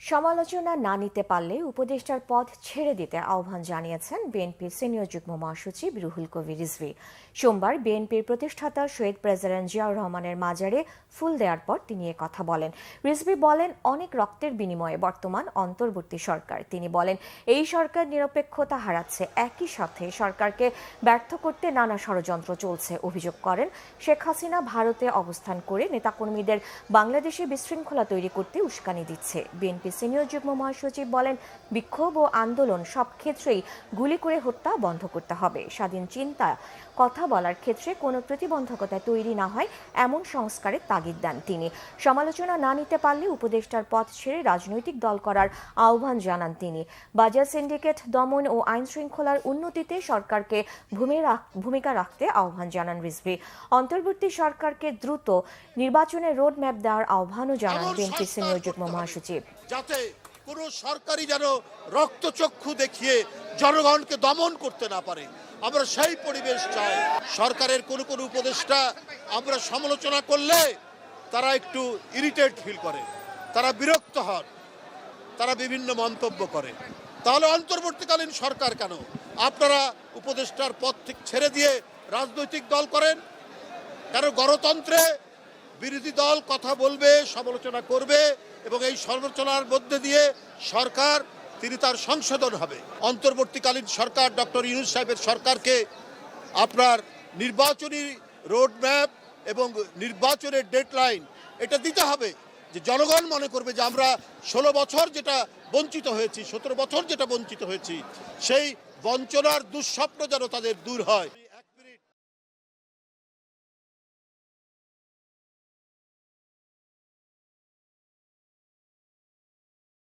সমালোচনা না নিতে পারলে উপদেষ্টার পদ ছেড়ে দিতে আহ্বান জানিয়েছেন বিএনপির সিনিয়র যুগ্ম মহাসচিব রুহুল কবির রিজভী। সোমবার বিএনপির প্রতিষ্ঠাতা শহীদ প্রেসিডেন্ট জিয়াউর রহমানের মাজারে ফুল দেওয়ার পর তিনি কথা বলেন। রিজভী বলেন, অনেক রক্তের বিনিময়ে বর্তমান অন্তর্বর্তী সরকার। তিনি বলেন, এই সরকার নিরপেক্ষতা হারাচ্ছে, একই সাথে সরকারকে ব্যর্থ করতে নানা ষড়যন্ত্র চলছে। অভিযোগ করেন, শেখ হাসিনা ভারতে অবস্থান করে নেতাকর্মীদের বাংলাদেশে বিশৃঙ্খলা তৈরি করতে উস্কানি দিচ্ছে। বিএনপি সিনিয়র যুগ্ম মহাসচিব বলেন, বিক্ষোভ ও আন্দোলন সব ক্ষেত্রেই গুলি করে হত্যা বন্ধ করতে হবে। স্বাধীন চিন্তা কথা বলার ক্ষেত্রে কোনো প্রতিবন্ধকতা তৈরি না হয় এমন সংস্কারের তাগিদ দেন তিনি। সমালোচনা না নিতে পারলে উপদেষ্টার পদ ছেড়ে রাজনৈতিক দল করার আহ্বান জানান তিনি। বাজার সিন্ডিকেট দমন ও আইন শৃঙ্খলার উন্নতিতে সরকারকে ভূমিকা রাখতে আহ্বান জানান রিজভী। অন্তর্বর্তী সরকারকে দ্রুত নির্বাচনের রোড ম্যাপ দেওয়ার আহ্বানও জানান বিএনপি সিনিয়র যুগ্ম মহাসচিব। যাতে কোনো সরকারি যেন রক্তচক্ষু দেখিয়ে জনগণকে দমন করতে না পারে, আমরা সেই পরিবেশ চাই। সরকারের কোনো কোনো উপদেষ্টা আমরা সমালোচনা করলে তারা একটু ইরিটেট ফিল করে, তারা বিরক্ত হন, তারা বিভিন্ন মন্তব্য করে। তাহলে অন্তর্বর্তীকালীন সরকার কেন আপনারা উপদেষ্টার পদ থেকে ছেড়ে দিয়ে রাজনৈতিক দল করেন? কারণ গণতন্ত্রে বিরোধী দল কথা বলবে, সমালোচনা করবে এবং এই সমালোচনার মধ্যে দিয়ে সরকার তিনি তার সংশোধন হবে। অন্তর্বর্তীকালীন সরকার ডক্টর ইউনূস সাহেবের সরকারকে আপনার নির্বাচনী রোডম্যাপ এবং নির্বাচনের ডেডলাইন এটা দিতে হবে, যে জনগণ মনে করবে যে আমরা 16 বছর যেটা বঞ্চিত হয়েছি, 17 বছর যেটা বঞ্চিত হয়েছি, সেই বঞ্চনার দুঃস্বপ্ন যেন তাদের দূর হয়।